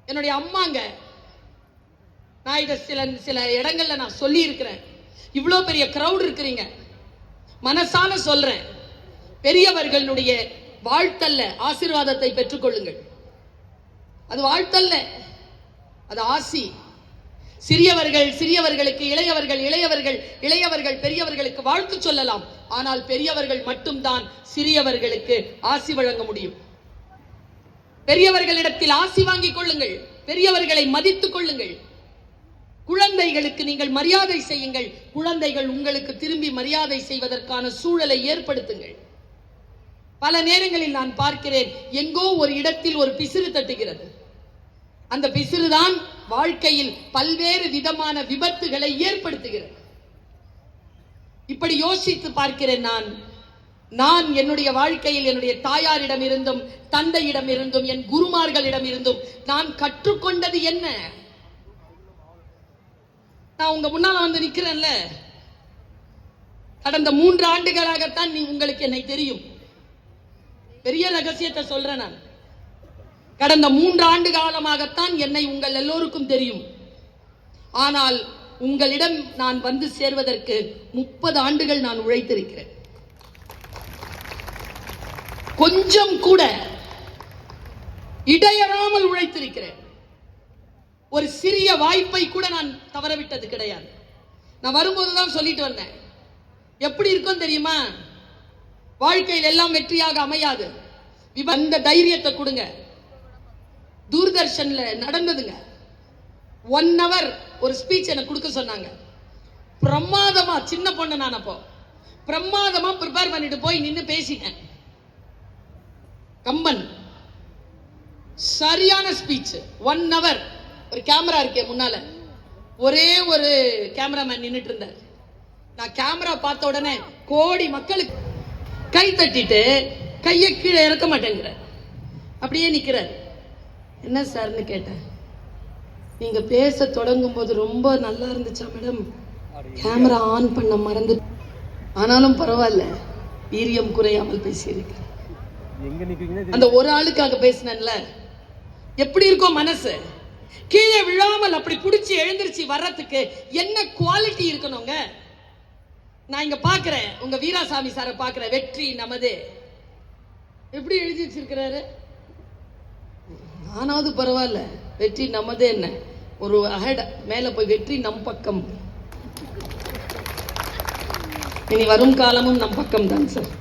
என்னுடைய அம்மாங்க. நான் இதை சில இடங்கள்ல நான் சொல்லி இருக்கிறேன். இவ்வளோ பெரிய கிரௌட் இருக்கிறீங்க, மனசான சொல்றேன், பெரியவர்களுடைய வாழ்த்தல்ல ஆசீர்வாதத்தை பெற்றுக்கொள்ளுங்கள். அது வாழ்த்தல்ல, அது ஆசி. சிறியவர்களுக்கு இளையவர்கள் பெரியவர்களுக்கு வாழ்த்து சொல்லலாம். ஆனால் பெரியவர்கள் மட்டும்தான் சிறியவர்களுக்கு ஆசி வழங்க முடியும். பெரியவர்களிடத்தில் ஆசி வாங்கிக் கொள்ளுங்கள், பெரியவர்களை மதித்துக் கொள்ளுங்கள். குழந்தைகளுக்கு நீங்கள் மரியாதை செய்யுங்கள், குழந்தைகள் உங்களுக்கு திரும்பி மரியாதை செய்வதற்கான சூழலை ஏற்படுத்துங்கள். பல நேரங்களில் நான் பார்க்கிறேன், எங்கோ ஒரு இடத்தில் ஒரு பிசிறு தட்டுகிறது. அந்த பிசிறுதான் வாழ்க்கையில் பல்வேறு விதமான விபத்துகளை ஏற்படுத்துகிறது. இப்படி யோசித்து பார்க்கிறேன். நான் என்னுடைய வாழ்க்கையில் என்னுடைய தாயாரிடம் இருந்தும் தந்தையிடம் இருந்தும் என் குருமார்களிடம் இருந்தும் நான் கற்றுக்கொண்டது என்ன? நான் உங்க முன்னால வந்து நிக்கிறேன்ல, கடந்த 3 ஆண்டுகளாகத்தான் உங்களுக்கு என்னை தெரியும். பெரிய ரகசியத்தை சொல்றேன். நான் கடந்த 3 ஆண்டு காலமாகத்தான் என்னை உங்கள் எல்லோருக்கும் தெரியும். ஆனால் உங்களிடம் நான் வந்து சேர்வதற்கு 30 ஆண்டுகள் நான் உழைத்திருக்கிறேன். கொஞ்சம் கூட இடையறாமல் உழைத்திருக்கிறேன். ஒரு சிறிய வாய்ப்பை கூட நான் தவறவிட்டது கிடையாது. நான் வரும்போதுதான் சொல்லிட்டு வந்தேன், எப்படி இருக்கும் தெரியுமா, வாழ்க்கையில் எல்லாம் வெற்றியாக அமையாது. அந்த தைரியத்தை கொடுங்க. தூர்தர்ஷன்ல நடந்ததுங்க, 1 hour ஒரு ஸ்பீச் எனக்கு கொடுக்க சொன்னாங்க. பிரமாதமா, சின்ன பொண்ணு நான் அப்போ பிரமாதமா ப்ரிப்பேர் பண்ணிட்டு போய் நின்று பேசிட்டேன். கம்பன் சரியான ஸ்பீச். 1 hour ஒரு கேமரா இருக்கே முன்னால, ஒரே ஒரு கேமராமேன் நின்றுட்டு இருந்தார். நான் கேமரா பார்த்த உடனே கோடி மக்களுக்கு கை தட்டிட்டு கையை கீழே இறக்க மாட்டேங்கிறார், அப்படியே நிக்கிறார். என்ன சார்னு கேட்டேன். நீங்க பேச தொடங்கும் போது ரொம்ப நல்லா இருந்துச்சா மேடம், கேமரா ஆன் பண்ண மறந்து, ஆனாலும் பரவாயில்ல, வீரியம் குறையாமல் பேசியிருக்கிறேன். அந்த ஒரு ஆளுக்காக பேசினேன்ல, எப்படி இருக்கும் மனசு? கீழே விழாமல் அப்படி புடிச்சு எழுந்திருச்சு வர்றதுக்கு என்ன குவாலிட்டி இருக்கணுங்க? நான் இங்க பாக்குறேன், உங்க வீராசாமி சாரை பாக்குறேன். வெற்றி நமது எப்படி எழுதி வச்சிருக்கிறாரு. ஆனாவது பரவாயில்ல, வெற்றி நமது என்ன ஒரு அஹெட் மேல போய், வெற்றி நம் பக்கம், இனி வரும் காலமும் நம் பக்கம் தான் சார்.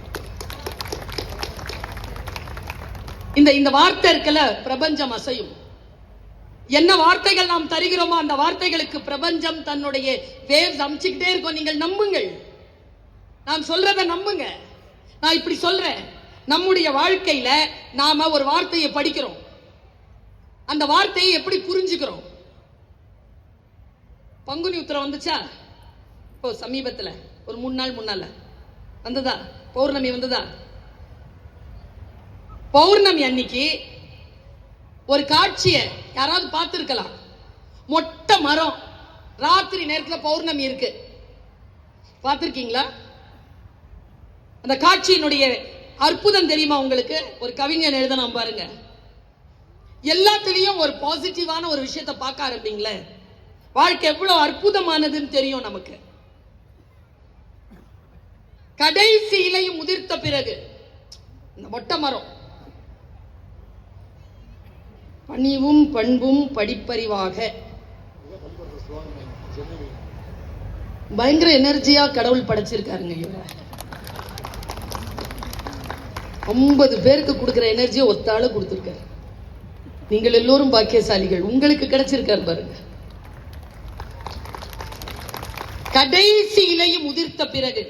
இந்த வார்த்தை இருக்கல, பிரபஞ்சம் அசையும். என்ன வார்த்தைகள் நாம் தருகிறோமோ அந்த வார்த்தைகளுக்கு பிரபஞ்சம் தன்னுடைய வேவ்ஸ் அமைச்சுக்கிட்டே இருக்கும். நீங்கள் நம்புங்கள், நான் சொல்றத நம்புங்க. நான் இப்படி சொல்றேன், நம்முடைய வாழ்க்கையில நாம ஒரு வார்த்தையை படிக்கிறோம், அந்த வார்த்தையை எப்படி புரிஞ்சுக்கிறோம்? பங்குனி உத்திரம் வந்துச்சா இப்போ சமீபத்துல, ஒரு 3 நாள் முன்னால வந்ததா? பௌர்ணமி வந்ததா? பௌர்ணமி அன்னைக்கு ஒரு காட்சியை யாராவது பார்த்திருக்கலாம். மொட்டை மரம், ராத்திரி நேரத்தில் பௌர்ணமி இருக்கு, பார்த்திருக்கீங்களா? அந்த காட்சியினுடைய அற்புதம் தெரியுமா உங்களுக்கு? ஒரு கவிஞன் எழுதணும் பாருங்க, எல்லாத்திலையும் ஒரு பாசிட்டிவான ஒரு விஷயத்தை பார்க்க ஆரம்பிங்களே, வாழ்க்கை எவ்வளவு அற்புதமானதுன்னு தெரியும் நமக்கு. கடைசி இலையும் முதிர்த்த பிறகு இந்த மொட்டை மரம் பணிவும் பண்பும் படிப்பறிவாக, பயங்கர எனர்ஜியா கடவுள் படைச்சிருக்காருங்க. இவரை 50 பேருக்கு கொடுக்கிற எனர்ஜியை ஒத்தாள கொடுத்திருக்காரு. நீங்கள் எல்லோரும் பாக்கியசாலிகள், உங்களுக்கு கிடைச்சிருக்காரு பாருங்க. கடைசி இலையும் உதிர்த்த பிறகு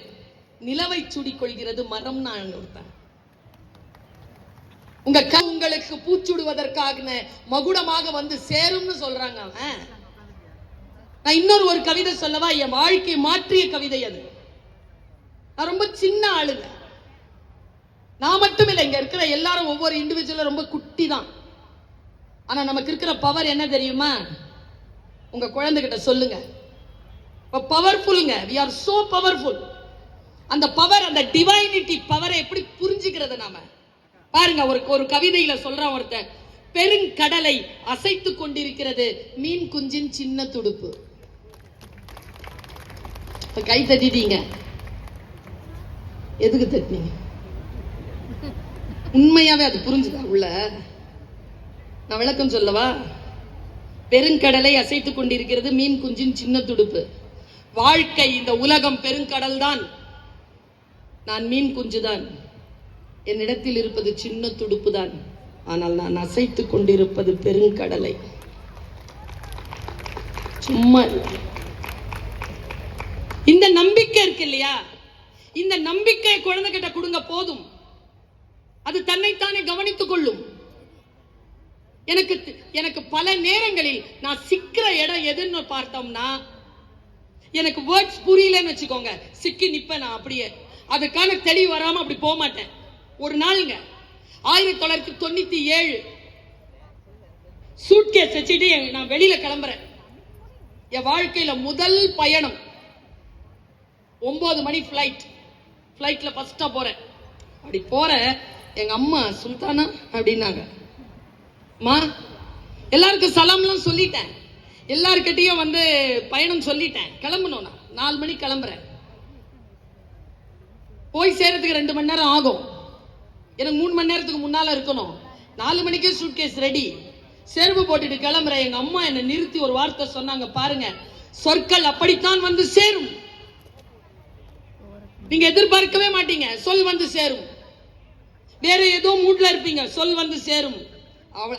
நிலவை சூடிக்கொள்கிறது மரம். நான் ஒருத்தன் உங்களுக்கு பூச்சுடுவதற்காக மகுடமாக வந்து சேரும்னு சொல்றாங்க. நான் இன்னொரு கவிதை சொல்லவா? என் வாழ்க்கையை மாற்றிய கவிதை அது. நான் ரொம்ப சின்ன ஆளுங்க, நான் மட்டும் இல்லை, இங்க இருக்கிற எல்லாரும் ஒவ்வொரு இண்டிவிஜுவலும் ரொம்ப குட்டி தான். ஆனா நமக்கு இருக்கிற பவர் என்ன தெரியுமா? உங்க குழந்தைகிட்ட சொல்லுங்க, பவர்ஃபுல்ங்க. we are so powerful. அந்த பவர், அந்த டிவைனிட்டி பவரை எப்படி புரிஞ்சுக்கிறது நாம பாருங்க. ஒரு கவிதையில சொல்றான் ஒருத்தன், பெருங்கடலை அசைத்துக் கொண்டிருக்கிறது மீன் குஞ்சின் சின்ன துடுப்பு. கை தட்டிட்டீங்க, எதுக்கு தட்டினீங்க? உண்மையாவே அது புரிஞ்சுதா உள்ள? நான் விளக்கம் சொல்லவா? பெருங்கடலை அசைத்துக் கொண்டிருக்கிறது மீன் குஞ்சின் சின்ன துடுப்பு. வாழ்க்கை, இந்த உலகம் பெருங்கடல் தான், நான் மீன் குஞ்சுதான். என்னிடத்தில் இருப்பது சின்ன துடுப்பு தான், ஆனால் நான் அசைத்துக் கொண்டிருப்பது பெருங்கடலை. சும்மா இந்த நம்பிக்கை இருக்கு இல்லையா, இந்த நம்பிக்கை குழந்தைகிட்ட கொடுங்க போதும், அது தன்னைத்தானே கவனித்துக் கொள்ளும். எனக்கு பல நேரங்களில் நான் சிக்கிற இடம் எதுன்னு பார்த்தோம்னா, எனக்கு வேர்ட்ஸ் புரியலன்னு வச்சுக்கோங்க, சிக்கி நிப்பேன் நான் அப்படியே. அதுக்கான தெளிவு வராம அப்படி போக மாட்டேன். ஒரு நாளுங்க 1997 சூட்கேஸ் வச்சுட்டு நான் வெளியில கிளம்புறேன். என் வாழ்க்கையில முதல் பயணம் 9 மணி ஃபிளைட்ல ஃபர்ஸ்டா போறேன். அப்படி போறேன், எங்க அம்மா சுல்தானா அப்படின்னாங்க. அம்மா, எல்லாருக்கும் சலாம்லாம் சொல்லிட்டேன், எல்லார்கிட்டையும் வந்து பயணம் சொல்லிட்டேன், கிளம்பணும். நான் 4 மணிக்கு கிளம்புறேன். போய் சேரத்துக்கு 2 மணி நேரம் ஆகும். எனக்கு 3 மணி நேரத்துக்கு முன்னால இருக்கணும். 4 மணிக்கே சூட்கேஸ் ரெடி, செருப்பு போட்டுட்டு கிளம்புறேன். எங்க அம்மா என்னை நிறுத்தி ஒரு வார்த்தை சொன்னாங்க, பாருங்க, சொற்கள் அப்படித்தான் வந்து சேரும், நீங்க எதிர்பார்க்கவே மாட்டீங்க, சொல் வந்து சேரும். வேற ஏதோ மூட்ல இருப்பீங்க, சொல் வந்து சேரும்.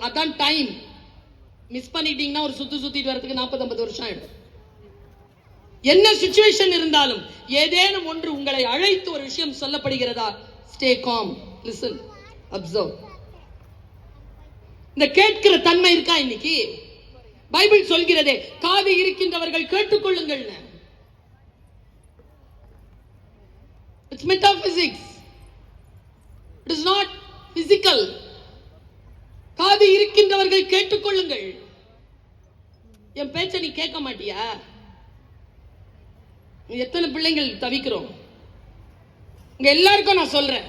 அதான் டைம். மிஸ் பண்ணிட்டீங்கன்னா ஒரு சுத்திட்டு வரதுக்கு 40-50 வருஷம் ஆயிடும். என்ன சிச்சுவேஷன் இருந்தாலும் ஏதேனும் ஒன்று உங்களை அழைத்து ஒரு விஷயம் சொல்லப்படுகிறதா, ஸ்டே காம், லிசன், அப்சர்வ். இந்த கேட்கிற தன்மை இருக்கா இன்னைக்கு? பைபிள் சொல்கிறதே, காது இருக்கின்றவர்கள் கேட்டுக்கொள்ளுங்கள். It's metaphysics. It is not physical. காது இருக்கின்றவர்கள் கேட்டுக்கொள்ளுங்கள். என் பேச்ச நீ கேட்க மாட்டியா? எத்தனை பிள்ளைங்கள் தவிக்கிறோம். இங்க எல்லாருக்கும் நான் சொல்றேன்,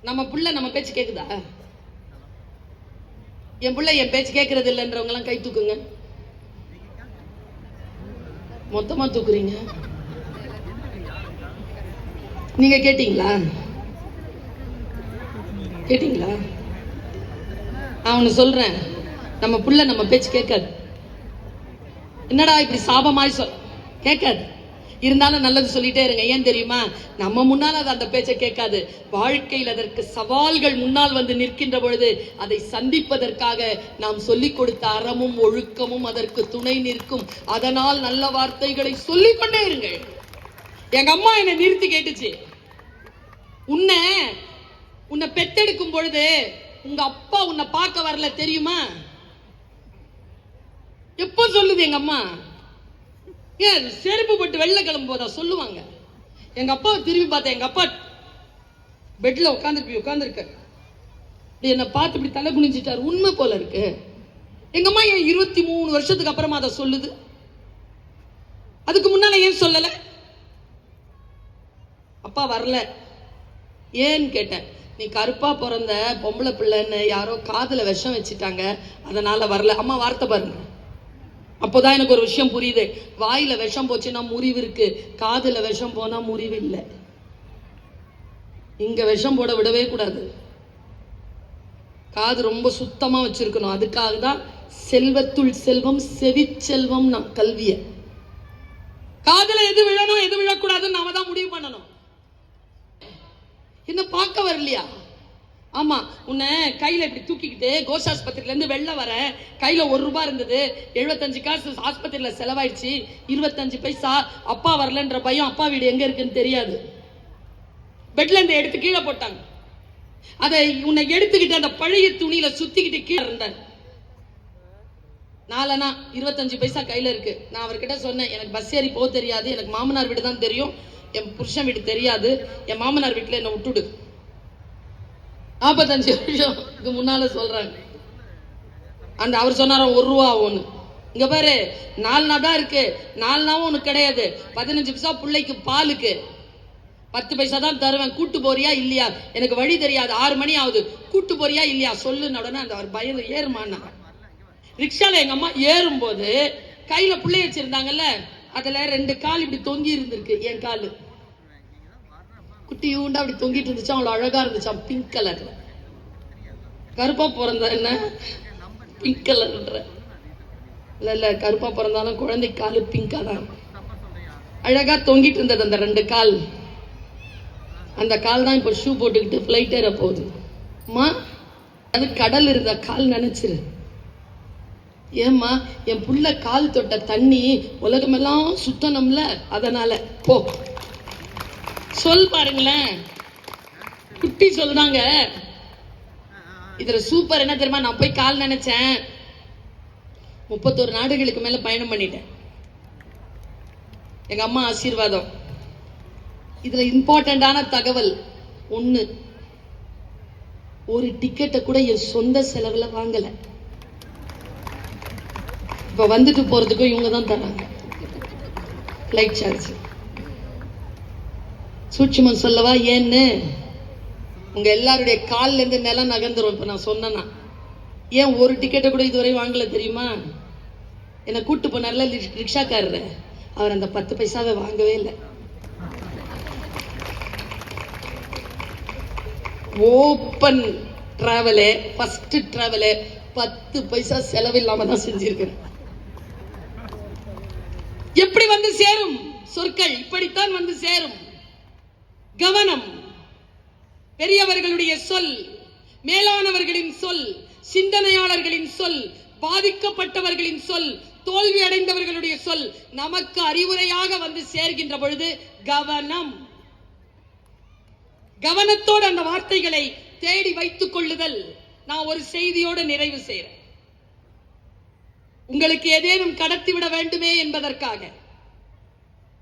நம்ம பிள்ளை நம்ம பேச்சு கேக்குதா? என் பிள்ளை என் பேச்சு கேட்கறது இல்லைன்றவங்க எல்லாம் கை தூக்குங்க. மொத்தமா தூக்குறீங்க. நீங்க கேட்டீங்களா? கேட்டீங்களா? அவனு சொல்றேன், நம்ம புள்ள நம்ம பேச்சு கேட்காது. என்னடா இப்படி சாபமாய் சொல், கேட்காது. இருந்தாலும் நல்லது சொல்லிட்டே இருங்க. ஏன் தெரியுமா? நம்ம முன்னால் அது அந்த பேச்சை கேட்காது. வாழ்க்கையில் அதற்கு சவால்கள் முன்னால் வந்து நிற்கின்ற பொழுது அதை சந்திப்பதற்காக நாம் சொல்லிக் கொடுத்த அறமும் ஒழுக்கமும் அதற்கு துணை நிற்கும். அதனால் நல்ல வார்த்தைகளை சொல்லிக்கொண்டே இருங்கள். எங்க அம்மா என்னை நிறுத்தி கேட்டுச்சு, உன்னை பெத்தெடுக்கும் பொழுது உங்க அப்பா உன்னை பார்க்க வரல தெரியுமா? எப்ப சொல்லுது எங்க அம்மா? ஏன் செருப்பு போட்டு வெள்ள கிளம்பும் போதா சொல்லுவாங்க. எங்க அப்பாவை திரும்பி பார்த்தேன், எங்க அப்பா பெட்ல உட்காந்துருக்க என்ன பார்த்து இப்படி தலை குனிஞ்சிட்டாரு. உண்மை போல இருக்கு. எங்க அம்மா ஏன் 23 வருஷத்துக்கு அப்புறமா அதை சொல்லுது? அதுக்கு முன்னால ஏன் சொல்லல? அப்பா வரல ஏன்னு கேட்டேன். நீ கருப்பா பிறந்த பொம்பளை பிள்ளைன்னு யாரோ காதுல விஷம் வச்சுட்டாங்க, அதனால வரல. அம்மா வார்த்தை பாருங்க. அப்போதான் எனக்கு ஒரு விஷயம் புரியுது. வாயில விஷம் போச்சுன்னா முறிவு இருக்கு, காதுல விஷம் போனா முறிவு இல்லை. இங்க விஷம் போட விடவே கூடாது. காது ரொம்ப சுத்தமா வச்சிருக்கணும். அதுக்காக தான் செல்வத்துள் செல்வம் செவிச்செல்வம் கல்விய. காதுல எது விழணும் எது விழக்கூடாதுன்னு நாம தான் முடிவு பண்ணணும். என்ன பார்க்க வரலையா? ஆமா, உன்னை கையில இப்படி தூக்கிக்கிட்டு கோஷாஸ்பத்திரியில இருந்து வெளில வர, கையில 1 ரூபாய் இருந்தது, 75 காசு ஆஸ்பத்திரியில செலவாயிடுச்சு, 25 பைசா. அப்பா வரலன்ற பயம், அப்பா வீடு எங்க இருக்குன்னு தெரியாது. பெட்ல இருந்து எடுத்து கீழே போட்டாங்க. அதை உன்னை எடுத்துக்கிட்டு அந்த பழைய துணியில சுத்திக்கிட்டு கீழே இருந்த நாலனா 25 பைசா கையில இருக்கு. நான் அவர்கிட்ட சொன்னேன், எனக்கு பஸ் ஏறி போக தெரியாது, எனக்கு மாமனார் வீடு தான் தெரியும், என் புருஷன் வீடு தெரியாது, என் மாமனார் வீட்டுல என்ன விட்டுடு. 45 வருஷத்துக்கு முன்னால சொல்றாங்க. அந்த அவர் சொன்னார 1 ரூபா ஒண்ணு. இங்க பாரு, 4 நாள் தான் இருக்கு, 4 நாளும் உனக்கு கிடையாது. 15 பைசா பிள்ளைக்கு பாலுக்கு, 10 பைசா தான் தருவேன், கூட்டு போறியா இல்லையா, எனக்கு வழி தெரியாது, 6 மணி ஆகுது, கூட்டு போறியா இல்லையா சொல்லுன உடனே அந்த அவர் பயந்து ஏறுமான்னா. ரிக்ஷால எங்க அம்மா ஏறும்போது கையில பிள்ளை வச்சிருந்தாங்கல்ல, அதுல 2 கால் இப்படி தொங்கி இருந்திருக்கு. என் காலு குட்டி ஊண்டா அப்படி தொங்கிட்டு இருந்துச்சு. அவ்வளவு அழகா இருந்துச்சு, பிங்க் கலர்ல. கருப்பா பிறந்த என்ன பிங்க் கலர்ன்ற இல்ல, கருப்பா பிறந்தாலும் குழந்தை காலு பிங்கா தான் அழகா தொங்கிட்டு இருந்தது. அந்த 2 கால், அந்த கால் தான் இப்ப ஷூ போட்டுக்கிட்டு பிளைட் ஏற போகுது. அம்மா அது கடல் இருந்த கால் நினைச்சிரு. ஏம்மா, என் புள்ள கால் தொட்ட தண்ணி உலகமெல்லாம் சுத்தணும்ல, அதனால போ சொல். பாருங்களேன், குட்டி சொல்றாங்க. இதுல சூப்பர் என்ன தெரியுமா, நான் போய் கால் நினைச்சேன், 31 நாடுகளுக்கு மேல பயணம் பண்ணிட்டேன். எங்க அம்மா ஆசீர்வாதம். இதுல இம்பார்ட்டன்டான தகவல் ஒண்ணு, ஒரு டிக்கெட்டை கூட என் சொந்த செலவுல வாங்கல. இப்ப வந்துட்டு போறதுக்கும் இவங்க தான் தராங்க ஃபிளைட் சார்ஜ். சூட்சுமம் சொல்லவா ஏன்னு, உங்க எல்லாருடைய கால்ல இருந்து நிலம் நகர்ந்துரும். இப்ப நான் சொன்னேன்னா, ஏன் ஒரு டிக்கெட்டை கூட இதுவரை வாங்கல தெரியுமா? என்னை கூட்டு போனார்ல ரிக்ஷாக்காரர், அவர் அந்த 10 பைசாவை வாங்கவே இல்லை. ஓப்பன் டிராவலே, ஃபர்ஸ்ட் டிராவலே 10 பைசா செலவில்லாம தான் செஞ்சிருக்கிறேன். எப்படி வந்து சேரும் சொற்கள்? இப்படித்தான் வந்து சேரும். கவனம். பெரியவர்களுடைய சொல், மேலானவர்களின் சொல், சிந்தனையாளர்களின் சொல், பாதிக்கப்பட்டவர்களின் சொல், தோல்வி அடைந்தவர்களுடைய சொல் நமக்கு அறிவுரையாக வந்து சேர்கின்ற பொழுது கவனம். கவனத்தோடு அந்த வார்த்தைகளை தேடி வைத்துக் கொள்ளுதல். நான் ஒரு செய்தியோடு நிறைவு செய்கிறேன். உங்களுக்கு ஏதேனும் கடத்திவிட வேண்டுமே என்பதற்காக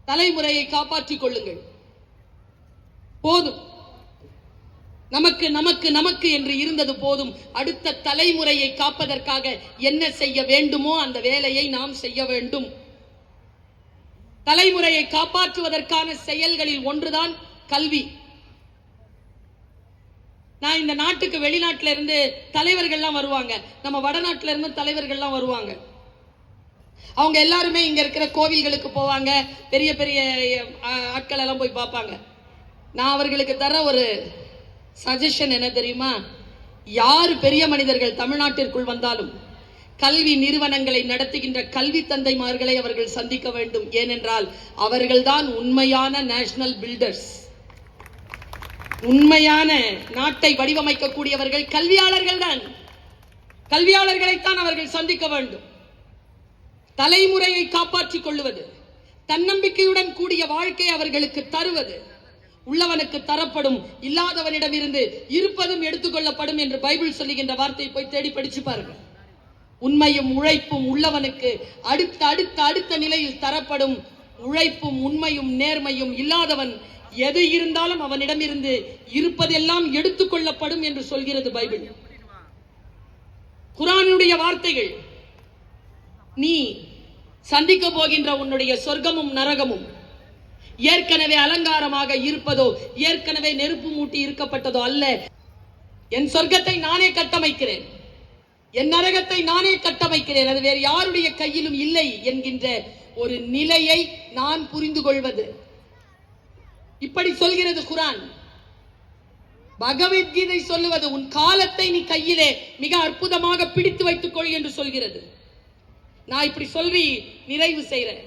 தலைமுறையை காப்பாற்றிக் கொள்ளுங்கள். போதும், நமக்கு நமக்கு நமக்கு என்று இருந்தது போதும். அடுத்த தலைமுறையை காப்பதற்காக என்ன செய்ய வேண்டுமோ அந்த வேலையை நாம் செய்ய வேண்டும். தலைமுறையை காப்பாற்றுவதற்கான செயல்களில் ஒன்றுதான் கல்வி. நான் இந்த நாட்டுக்கு வெளிநாட்டில இருந்து தலைவர்கள்லாம் வருவாங்க, நம்ம வடநாட்டில இருந்து தலைவர்கள்லாம் வருவாங்க. அவங்க எல்லாருமே இங்க இருக்கிற கோவில்களுக்கு போவாங்க, பெரிய பெரிய ஆட்கள் எல்லாம் போய் பார்ப்பாங்க. நான் அவர்களுக்கு தர ஒரு சஜஷன் என்ன தெரியுமா? யார் பெரிய மனிதர்கள் தமிழ்நாட்டிற்குள் வந்தாலும் கல்வி நிறுவனங்களை நடத்துகின்ற கல்வி தந்தைமார்களை அவர்கள் சந்திக்க வேண்டும். ஏனென்றால் அவர்கள்தான் உண்மையான நேஷனல் பில்டர்ஸ். உண்மையான நாட்டை வடிவமைக்கக்கூடியவர்கள் கல்வியாளர்கள் தான். கல்வியாளர்களைத்தான் அவர்கள் சந்திக்க வேண்டும். தலைமுறையை காப்பாற்றிக் கொள்வது, தன்னம்பிக்கையுடன் கூடிய வாழ்க்கை அவர்களுக்கு தருவது, உள்ளவனுக்கு தரப்படும், இல்லாதவனிடம் இருந்து இருப்பதும் எடுத்துக்கொள்ளப்படும் என்று பைபிள் சொல்லுகின்ற வார்த்தையை போய் தேடி படிச்சு பாருங்க. உண்மையும் உழைப்பும் உள்ளவனுக்கு அடுத்த அடுத்த அடுத்த நிலையில் தரப்படும். உழைப்பும் உண்மையும் நேர்மையும் இல்லாதவன் எது இருந்தாலும் அவனிடம் இருந்து இருப்பதெல்லாம் எடுத்துக்கொள்ளப்படும் என்று சொல்கிறது பைபிள். குர்ஆனுடைய வார்த்தைகள். நீ சந்திக்க போகின்ற உன்னுடைய சொர்க்கமும் நரகமும் ஏற்கனவே அலங்காரமாக இருப்பதோ, ஏற்கனவே நெருப்பு மூட்டி இருக்கப்பட்டதோ அல்ல. என் சொர்க்கத்தை நானே கட்டமைக்கிறேன், என் நரகத்தை நானே கட்டமைக்கிறேன், அது வேறு யாருடைய கையிலும் இல்லை என்கின்ற ஒரு நிலையை நான் புரிந்து கொள்வது. இப்படி சொல்கிறது குர்ஆன். பகவத்கீதை சொல்லுவது உன் காலத்தை நீ கையிலே மிக அற்புதமாக பிடித்து வைத்துக் கொள் என்று சொல்கிறது. நான் இப்படி சொல்லி நிறைவு செய்கிறேன்.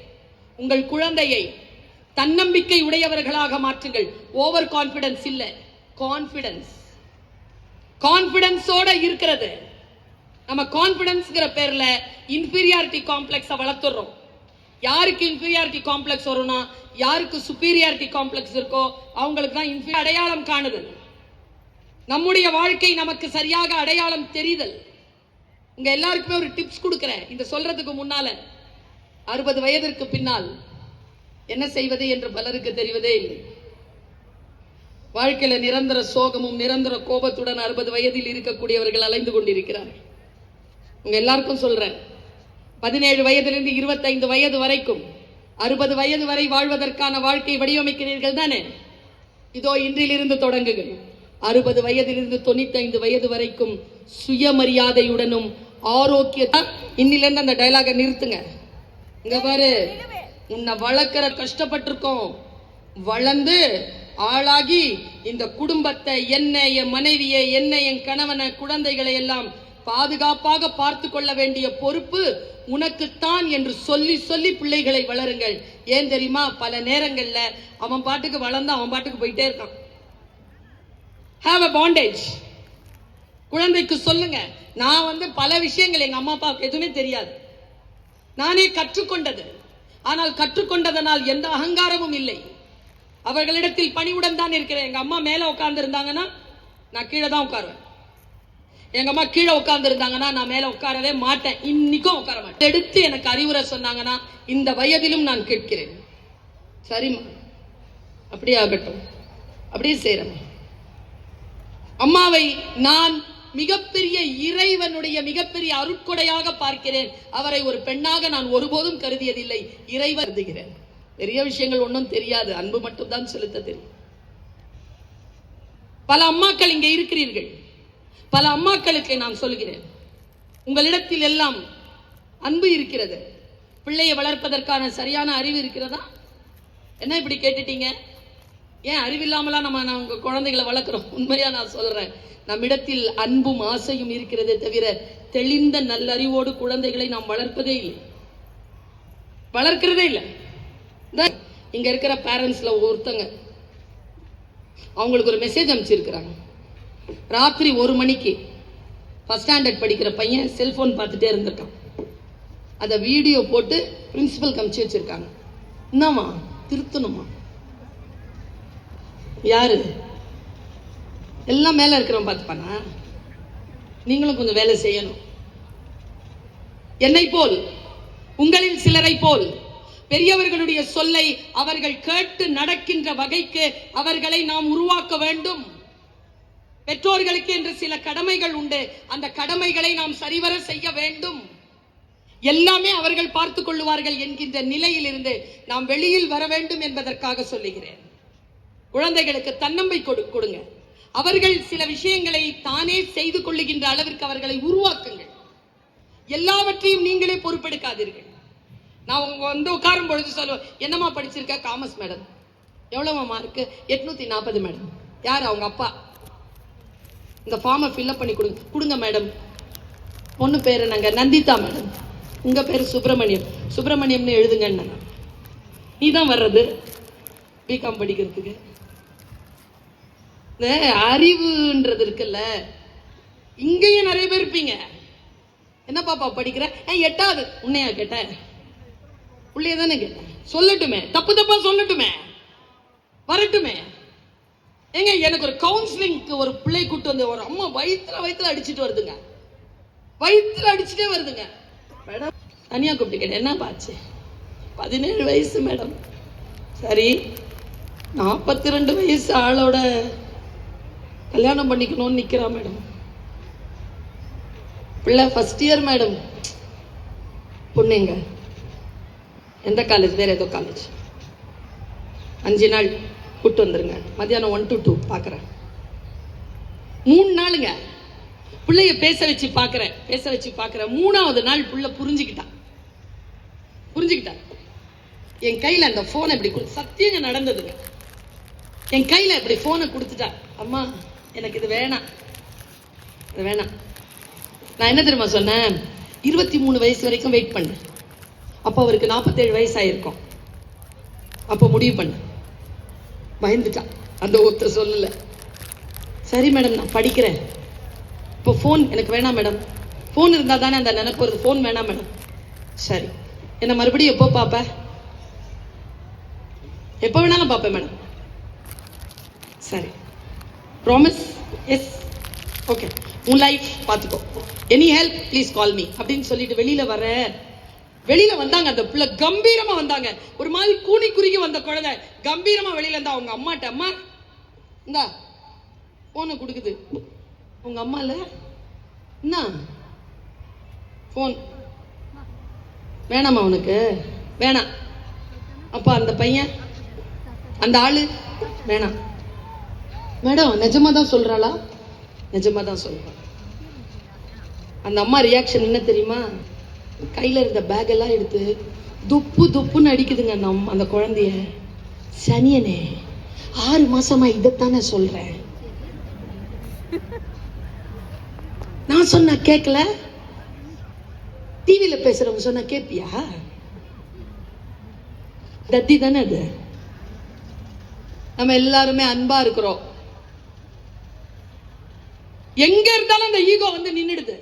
உங்கள் குழந்தையை தன்னம்பிக்கை உடையவர்களாக மாற்றுங்கள். ஓவர் கான்பிடன்ஸ் இல்ல, கான்பிடன்ஸ். கான்பிடன்ஸோட இருக்கிறது. நம்ம கான்பிடன்ஸ்ங்கிற பேர்ல இன்ஃபீரியாரிட்டி காம்ப்ளெக்ஸை வளர்த்துறோம். யாருக்கு இன்ஃபீரியாரிட்டி காம்ப்ளெக்ஸ் வரும்னா, யாருக்கு சுப்பீரியாரிட்டி காம்ப்ளெக்ஸ் இருக்கோ அவங்களுக்கு தான் அடையாளம் காணுதல். நம்முடைய வாழ்க்கை நமக்கு சரியாக அடையாளம் தெரிதல். உங்க எல்லாருக்குமே ஒரு டிப்ஸ் கொடுக்கிறேன். இந்த சொல்றதுக்கு முன்னால 60 வயதிற்கு பின்னால் என்ன செய்வது என்று பலருக்கு தெரிவதே இல்லை. வாழ்க்கையில நிரந்தர சோகமும் நிரந்தர கோபத்துடன் 60 வயதில் இருக்கக்கூடியவர்கள் அலைந்து கொண்டிருக்கிறார்கள். உங்க எல்லாருக்கும் சொல்றேன், 17 வயதிலிருந்து 25 வயது வரைக்கும் 60 வயது வரை வாழ்வதற்கான வாழ்க்கை வடிவமைக்கிறீர்கள் தானே? இதோ இன்றிலிருந்து தொடங்குங்கள். 60 வயதிலிருந்து 95 வயது வரைக்கும் சுயமரியாதையுடனும் ஆரோக்கிய இன்னிலிருந்து அந்த டயலாக நிறுத்துங்க. இங்க பாரு, உன்னை வளர்க்கிற கஷ்டப்பட்டிருக்கோம், வளர்ந்து ஆளாகி இந்த குடும்பத்தை, என்ன என் மனைவியை, என்ன என் கணவனை, குழந்தைகளை எல்லாம் பாதுகாப்பாக பார்த்து கொள்ள வேண்டிய பொறுப்பு உனக்குத்தான் என்று சொல்லி சொல்லி பிள்ளைகளை வளருங்கள். ஏன் தெரியுமா, பல நேரங்கள்ல அவன் பாட்டுக்கு வளர்ந்து அவன் பாட்டுக்கு போயிட்டே இருக்கான். Have a bondage. குழந்தைக்கு சொல்லுங்க, நான் பல விஷயங்கள் எங்க அம்மா அப்பாவுக்கு எதுவுமே தெரியாது, நானே கற்றுக்கொண்டது. ஆனால் கற்றுக்கொண்டதனால் எந்த அகங்காரமும் இல்லை. அவர்களிடத்தில் பணிவுடன் தான் இருக்கிறேன். எங்க அம்மா மேல உட்கார்ந்து இருந்தாங்கன்னா நான் கீழே தான் உட்காருவேன். எங்க அம்மா கீழே உட்கார்ந்து இருந்தாங்கன்னா நான் மேல உட்காரவே மாட்டேன். இன்னைக்கும் உட்கார மாட்டேன். எடுத்து எனக்கு அறிவுரை சொன்னாங்கன்னா இந்த வயதிலும் நான் கேட்கிறேன். சரிம்மா, அப்படியே ஆகட்டும், அப்படியே செய்யறேன். அம்மாவை நான் மிகப்பெரிய இறைவனுடைய மிகப்பெரிய அருட்கொடையாக பார்க்கிறேன். அவரை ஒரு பெண்ணாக நான் ஒருபோதும் கருதியதில்லை, இறைவன் கருதுகிறேன். பெரிய விஷயங்கள் ஒன்றும் தெரியாது, அன்பு மட்டும்தான் செலுத்த தெரியும். பல அம்மாக்கள் இங்கே இருக்கிறீர்கள். பல அம்மாக்களுக்கு நான் சொல்கிறேன், உங்களிடத்தில் எல்லாம் அன்பு இருக்கிறது. பிள்ளையை வளர்ப்பதற்கான சரியான அறிவு இருக்கிறதா? என்ன இப்படி கேட்டுட்டீங்க? ஏன் அறிவில்லாமலா நம்ம உங்க குழந்தைகளை வளர்க்கிறோம்? உண்மையா நான் சொல்றேன், நம்மிடத்தில் அன்பும் ஆசையும் இருக்கிறதே தவிர தெளிந்த நல்லறிவோடு குழந்தைகளை நாம் வளர்ப்பதே இல்லை, வளர்க்கிறதே இல்லை. இங்க இருக்கிற பேரண்ட்ஸ்ல ஒருத்தங்க அவங்களுக்கு ஒரு மெசேஜ் அனுப்பிச்சிருக்கிறாங்க. ராத்திரி 1 மணிக்கு ஃபர்ஸ்ட் ஸ்டாண்டர்ட் படிக்கிற பையன் செல்போன் பார்த்துட்டே இருந்திருக்கான். அதை வீடியோ போட்டு பிரின்சிபல் காமிச்சு வச்சிருக்காங்க. என்னமா திருத்தணுமா? யாரு? எல்லாம் மேல இருக்கிறவன் பார்த்துப்பானா? நீங்களும் கொஞ்சம் வேலை செய்யணும். என்னை போல், உங்களில் சிலரை போல் பெரியவர்களுடைய சொல்லை அவர்கள் கேட்டு நடக்கின்ற வகைக்கு அவர்களை நாம் உருவாக்க வேண்டும். பெற்றோர்களுக்கு என்று சில கடமைகள் உண்டு, அந்த கடமைகளை நாம் சரிவர செய்ய வேண்டும். எல்லாமே அவர்கள் பார்த்துக் கொள்ளுவார்கள் என்கின்ற நிலையில் இருந்து நாம் வெளியில் வர வேண்டும் என்பதற்காக சொல்லுகிறேன். குழந்தைகளுக்கு தன்னம்பிக்கை கொடுங்க. அவர்கள் சில விஷயங்களை தானே செய்து கொள்ளுகின்ற அளவிற்கு அவர்களை உருவாக்குங்கள். எல்லாவற்றையும் நீங்களே பொறுப்பெடுக்காதீர்கள். நான் உட்காரும் பொழுது சொல்லுவேன், என்னமா படிச்சிருக்க? Commerce madam. எவ்வளவு மார்க்? 840 மேடம். யார்? அவங்க அப்பா. இந்த ஃபார்மை ஃபில்அப் பண்ணி கொடுங்க மேடம். பொண்ணு பேரு நாங்க நந்திதா மேடம். உங்க பேரு சுப்பிரமணியம். சுப்பிரமணியம்னு எழுதுங்க. நீ தான் வர்றது பிகாம் படிக்கிறதுக்கு. இந்த அறிவுன்றது இருக்குல்ல, இங்கேயும் நிறைய பேர் இருப்பீங்க. என்ன பாப்பா படிக்கிற? 8வது. உன்னையா கேட்டேன்? உள்ளே தானே கேட்டேன். சொல்லட்டுமே, தப்பு தப்பா சொல்லட்டுமே, வரட்டுமே. ஏங்க, எனக்கு ஒரு கவுன்சிலிங்க்கு ஒரு பிள்ளை கூட்டு வந்து ஒரு அம்மா வயிற்றுல அடிச்சுட்டு வருதுங்க, வயிற்றுல அடிச்சுட்டே வருதுங்க. மேடம் தனியா கூப்பிட்டு கேட்டேன், என்ன பாச்சு? 17 வயசு மேடம். சரி, 42 வயசு ஆளோட கல்யாணம் பண்ணிக்கணும்னு நிக்கிறா மேடம். பிள்ளை ஃபர்ஸ்ட் இயர் மேடம். பொண்ணுங்க எந்த காலேஜ்? வேற ஏதோ காலேஜ். 5 நாள் கூட்டு வந்துருங்க. மத்தியானம் 1 to 2 பாக்குறேன். 3 நாளுங்க பிள்ளைய பேச வச்சு பாக்குறேன். 3வது நாள் புள்ள புரிஞ்சுக்கிட்டா. என் கையில அந்த போனை இப்படி சத்தியங்க நடந்ததுங்க. என் கையில இப்படி போனை கொடுத்துட்டா. அம்மா எனக்கு இது வேணாம், இது வேணாம். நான் என்ன தெரியுமா சொன்னேன்? 23 வயசு வரைக்கும் வெயிட் பண்ணு. அப்ப அவருக்கு 47 வயசு ஆயிருக்கும். அப்ப முடிவு பண்ணு. பயந்துட்டான். அந்த ஒருத்த சொல்லல. சரி மேடம், நான் படிக்கிறேன். இப்போ போன் எனக்கு வேணாம் மேடம். போன் இருந்தா தானே அந்த நினைப்பு வருது. போன் வேணாம் மேடம். சரி, என்ன மறுபடியும் எப்போ பாப்ப? எப்போ வேணாலும் பாப்பேன் மேடம். சரி, ப்ராமிஸ்? Yes, okay. உன் லைஃப் பார்த்துக்கோ, any help please call me அப்படின்னு சொல்லிட்டு வெளியில வந்தாங்க. அந்த பிள்ளை கம்பீரமா வந்தாங்க. ஒரு மாதிரி கூனி குறுகி வந்த குழந்தை கம்பீரமா வெளியில இருந்தா. அவங்க அம்மாட்ட, அம்மா இந்தா போனை கொடுக்குது. உங்க அம்மா இல்ல, என்ன போன் வேணாமா உனக்கு? வேணாம். அப்ப அந்த பையன், அந்த ஆளு வேணாம். மேடம் நிஜமா தான் சொல்றாளா? நிஜமா தான் சொல்றாள். அந்த அம்மா ரியாக்ஷன் என்ன தெரியுமா? கையில இருந்த பேக் எல்லாம் எடுத்து துப்பு துப்புன்னு அடிக்குதுங்க அந்த குழந்தைய. சனியனே, 6 மாசமா இதைத்தானே சொல்றேன். நான் சொன்ன கேட்கல, டிவியில பேசுறவங்க சொன்னா கேப்பியா? தத்தி தானே அது. நம்ம எல்லாருமே அன்பா இருக்கிறோம். எங்க இருந்தாலும் அந்த ஈகோ வந்து நின்னுடுது.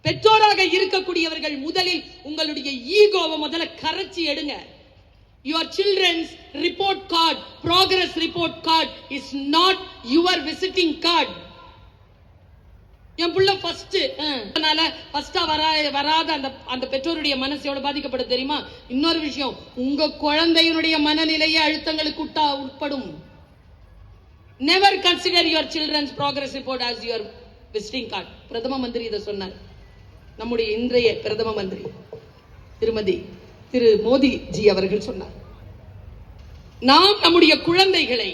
பெற்றோராக இருக்கக்கூடியவர்கள் முதலில் உங்களுடைய ஈகோவை முதல்ல கரைச்சி எடுங்க. Your children's report card, progress report card is not your visiting card. என் புள்ள ஃபர்ஸ்ட் ஃபர்ஸ்டா வராத அந்த பெற்றோருடைய மனசு எவ்வளவு பாதிக்கப்படும் தெரியுமா? இன்னொரு விஷயம், உங்க குழந்தையினுடைய மனநிலையை அழுத்தங்களுக்கு உட்படும். Never consider your children's progress report as your visiting card. பிரதம மந்திரி இதை சொன்னார். நம்முடைய இன்றைய பிரதம மந்திரி திரு மோடி ஜி அவர்கள் சொன்னார். நாம் நம்முடைய குழந்தைகளை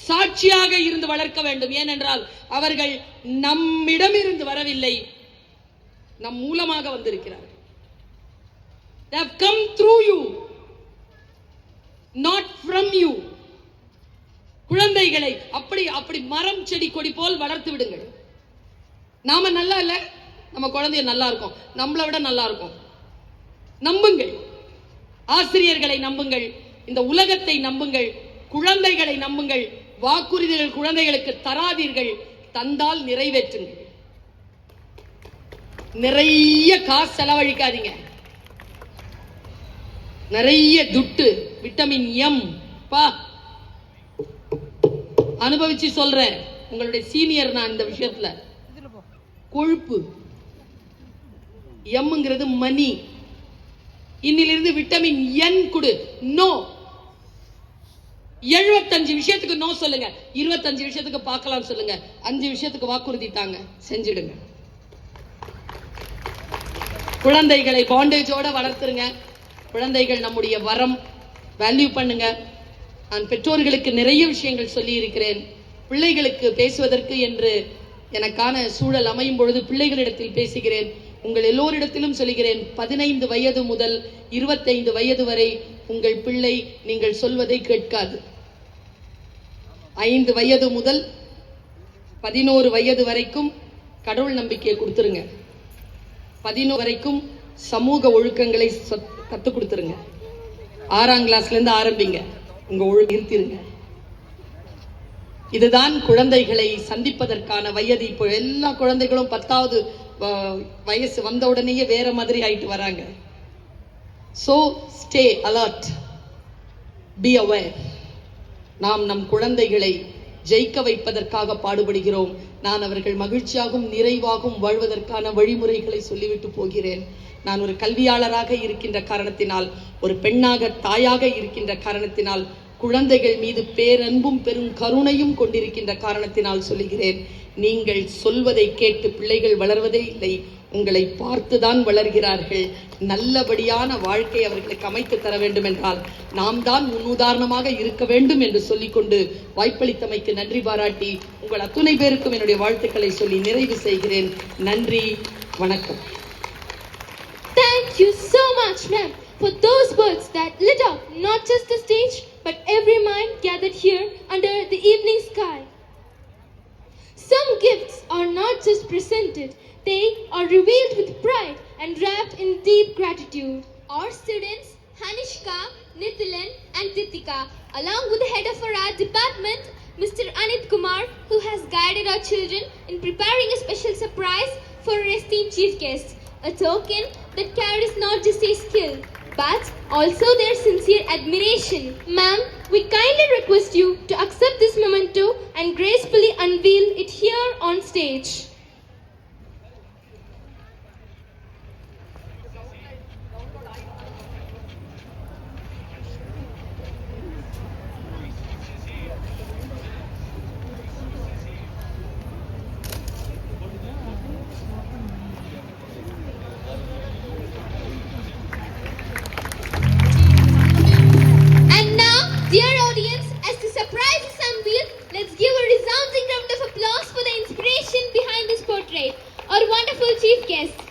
சாட்சியாக இருந்து வளர்க்க வேண்டும். ஏனென்றால் அவர்கள் நம்மிடமிருந்து வரவில்லை, நம் மூலமாக வந்திருக்கிறார்கள். They have come through you, not from you. குழந்தைகளை அப்படி மரம் செடி கொடி போல் வளர்த்து விடுங்கள். நாம நல்லா இல்ல, நம்ம குழந்தைய நல்லா இருக்கும், நம்மளை விட நல்லா இருக்கும். நம்புங்கள், ஆசிரியர்களை நம்புங்கள், இந்த உலகத்தை நம்புங்கள், குழந்தைகளை நம்புங்கள். வாக்குறுதிகள் குழந்தைகளுக்கு தராதீர்கள், தந்தால் நிறைவேற்றுங்கள். நிறைய காசு செலவழிக்காதீங்க. நிறைய துட்டு, விட்டமின் எம் பா அனுபவிச்சு சொல்றேன். உங்களுடைய சீனியர் நான் இந்த விஷயத்துல. கொழுப்பு எம்ங்கிறது மணி. இன்னிலிருந்து விட்டமின் என் கொடு. நோ, 75 விஷயத்துக்கு நோ சொல்லுங்க, 25 விஷயத்துக்கு பார்க்கலாம் சொல்லுங்க, 5 விஷயத்துக்கு வாக்குறுதி தாங்க, செஞ்சிடுங்க. குழந்தைகளை பாண்டேஜோட வளர்த்துருங்க. குழந்தைகள் நம்முடைய வரம், வேல்யூ பண்ணுங்க. நான் பெற்றோர்களுக்கு நிறைய விஷயங்கள் சொல்லி இருக்கிறேன். பிள்ளைகளுக்கு பேசுவதற்கு என்று எனக்கான சூழல் அமையும் பொழுது பிள்ளைகளிடத்தில் பேசுகிறேன். உங்கள் எல்லோரிடத்திலும் சொல்கிறேன், 15 வயது முதல் 25 வயது வரை உங்கள் பிள்ளை நீங்கள் சொல்வதை கேட்காது. 5 வயது முதல் 11 வயது வரைக்கும் கடவுள் நம்பிக்கையை கொடுத்துருங்க. 11 வரைக்கும் சமூக ஒழுக்கங்களை கற்றுக் கொடுத்துருங்க. 6ஆம் கிளாஸ்ல இருந்து ஆரம்பிங்க, உங்க ஒழுங்கு நிறுத்திருங்க. இதுதான் குழந்தைகளை சந்திப்பதற்கான வயது. இப்போ எல்லா குழந்தைகளும் 10வது வயசு வந்த உடனேயே வேற மாதிரி ஆயிட்டு வராங்க. So stay alert, be aware. நாம் நம் குழந்தைகளை ஜெயிக்க வைப்பதற்காக பாடுபடுகிறோம். நான் அவர்கள் மகிழ்ச்சியாகவும் நிறைவாகவும் வாழ்வதற்கான வழிமுறைகளை சொல்லிவிட்டு போகிறேன். நான் ஒரு கல்வியாளராக இருக்கின்ற காரணத்தினால், ஒரு பெண்ணாக தாயாக இருக்கின்ற காரணத்தினால், குழந்தைகள் மீது பேரன்பும் பெரும் கருணையும் கொண்டிருக்கின்ற காரணத்தினால் சொல்லுகிறேன். நீங்கள் சொல்வதை கேட்டு பிள்ளைகள் வளர்வதே இல்லை, உங்களை பார்த்துதான் வளர்கிறார்கள். நல்லபடியான வாழ்க்கை அவர்களுக்கு அமைத்து தர வேண்டும் என்றால் நாம் தான் முன்னுதாரணமாக இருக்க வேண்டும் என்று சொல்லிக்கொண்டு வாய்ப்பளித்தமைக்கு நன்றி பாராட்டி உங்கள் அத்துணை பேருக்கும் என்னுடைய வாழ்த்துக்களை சொல்லி நிறைவு செய்கிறேன். நன்றி, வணக்கம். Thank you so much, ma'am, for those words that lit up not just the stage but every mind gathered here under the evening sky. Some gifts are not just presented, they are revealed with pride and wrapped in deep gratitude. Our students, Hanishka, Nithilan and Titika, along with the head of our art department, Mr. Anit Kumar, who has guided our children in preparing a special surprise for our esteemed chief guest, a token that carries not just a skill, but also their sincere admiration. Ma'am, we kindly request you to accept this memento and gracefully unveil it here on stage. Dear audience, as the surprise is unveiled, let's give a chief guests.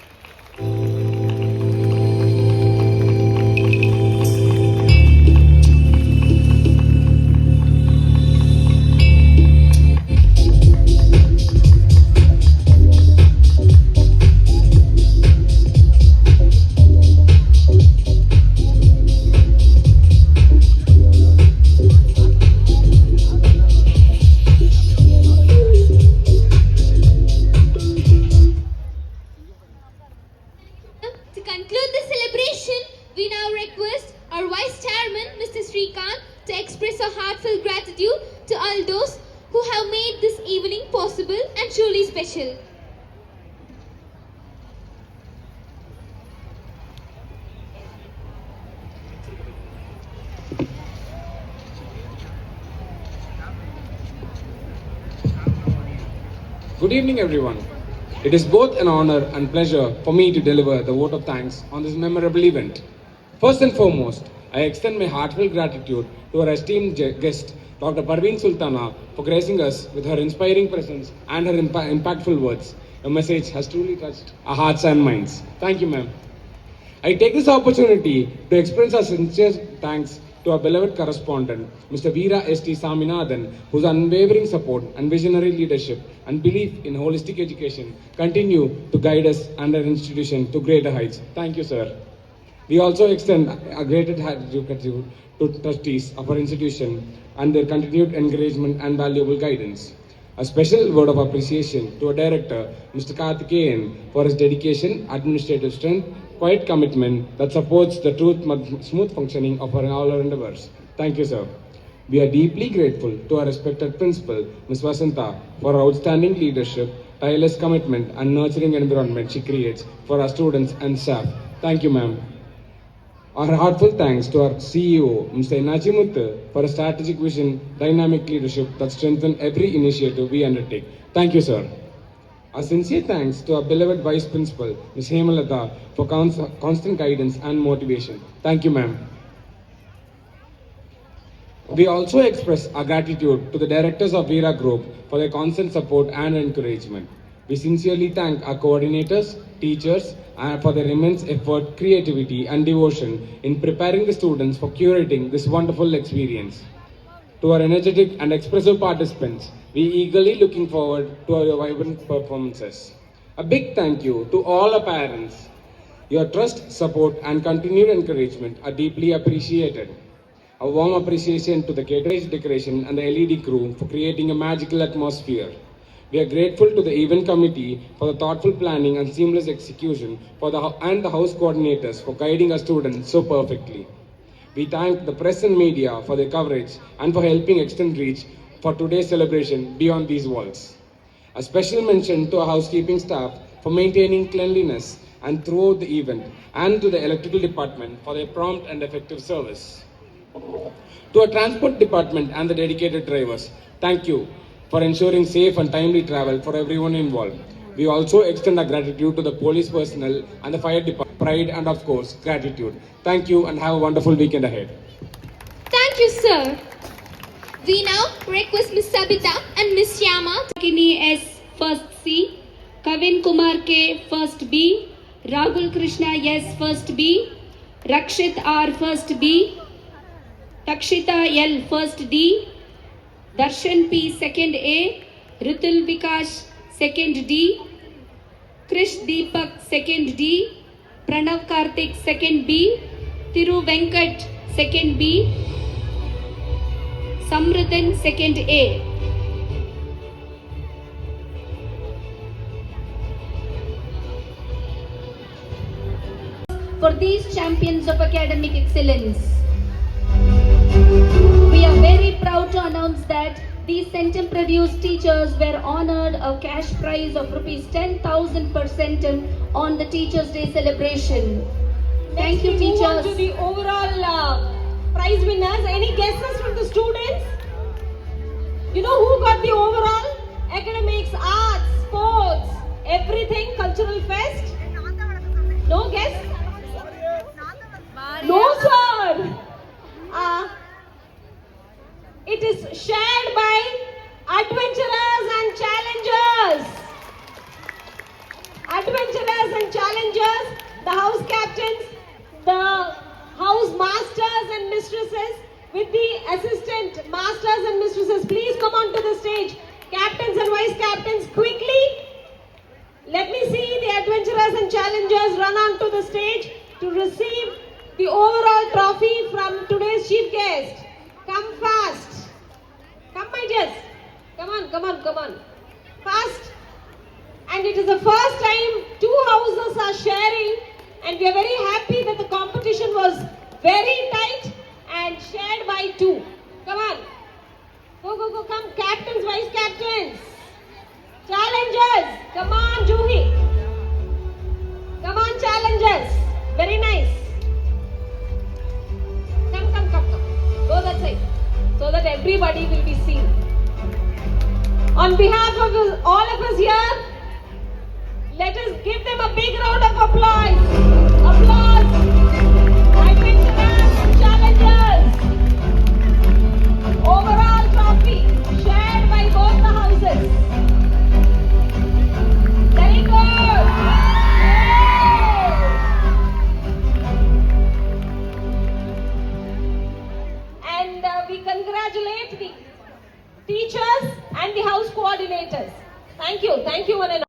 To conclude the celebration, we now request our Vice Chairman, Mr. Srikant, to express our heartfelt gratitude to all those who have made this evening possible and truly special. Good evening, everyone. It is both an honor and pleasure for me to deliver the vote of thanks on this memorable event. First and foremost, I extend my heartfelt gratitude to our esteemed guest, Dr. Parveen Sultana, for gracing us with her inspiring presence and her impactful words. Your message has truly touched our hearts and minds. Thank you, ma'am. I take this opportunity to express our sincere thanks to our beloved correspondent, Mr. Veera S.T. Saminathan, whose unwavering support and visionary leadership and belief in holistic education continue to guide us and our institution to greater heights. Thank you, sir. We also extend a great gratitude to trustees of our institution and their continued encouragement and valuable guidance. A special word of appreciation to our director, Mr. Karthikeyan, for his dedication, administrative strength, quiet commitment that supports the smooth functioning of all our endeavors. Thank you, sir. We are deeply grateful to our respected principal, Ms. Vasanta, for her outstanding leadership, tireless commitment, and nurturing environment she creates for our students and staff. Thank you, ma'am. Our heartfelt thanks to our CEO, Mr. Inachi Muthu, for a strategic vision, dynamic leadership that strengthens every initiative we undertake. Thank you, sir. A sincere thanks to our beloved Vice Principal, Ms. Hemalata, for constant guidance and motivation. Thank you, ma'am. We also express our gratitude to the directors of Veera Group for their constant support and encouragement. We sincerely thank our coordinators, teachers, for their immense effort, creativity, and devotion in preparing the students for curating this wonderful experience. To our energetic and expressive participants, we eagerly looking forward to our vibrant performances. A big thank you to all our parents. Your trust, support, and continued encouragement are deeply appreciated. A warm appreciation to the catering, decoration, and the LED crew for creating a magical atmosphere. We are grateful to the event committee for the thoughtful planning and seamless execution and the house coordinators for guiding our students so perfectly. We thank the press and media for their coverage and for helping extend reach for today's celebration beyond these walls. A special mention to our housekeeping staff for maintaining cleanliness and throughout the event, and to the electrical department for their prompt and effective service. To our transport department and the dedicated drivers, thank you for ensuring safe and timely travel for everyone involved. We also extend our gratitude to the police personnel and the fire department, pride and of course gratitude. Thank you and have a wonderful weekend ahead. Thank you, sir. We now request Miss Sabita and Miss Yama. Kini S first C, Kavin Kumar K first B, Rahul Krishna S first B, Rakshit R first B, Takshita L first D, Darshan P second A, Ritul Vikash second D, Krish Deepak second D, Pranav Karthik second B, Thiru Venkat second B, Samritan second A. For these champions of academic excellence, we are very proud to announce that these Centum produced teachers were honored a cash prize of rupees 10,000 per Centum on the Teachers' Day celebration. Thank you, Next, we move on teachers. to the overall prize winners. Any guesses from the students? You know who got the overall? Academics, arts, sports, everything, cultural fest? No guess? No, sir. It is shared by adventurers and challengers. Adventurers the house captains, the house masters and mistresses, with the assistant masters and mistresses, please come on to the stage. Captains and vice captains, quickly. Let me see the adventurers and challengers run on to the stage to receive the overall trophy from today's chief guest. Come fast. Come, my dears. Come on, come on, come on. Fast. And it is the first time two houses are sharing, and we are very happy that the competition was very tight and shared by two. Come on. Go, go, go, come. Captains, vice captains. Challengers. Come on, Juhi. Come on, challengers. Very nice. Come, come, come, come. Go that side. So that everybody will be seen. On behalf of all of us here, let us give them a big round of applause. Applause. Adventurers and challengers. Overall trophy shared by both the houses. Very good. Yay. And we congratulate the teachers and the house coordinators. Thank you one and all.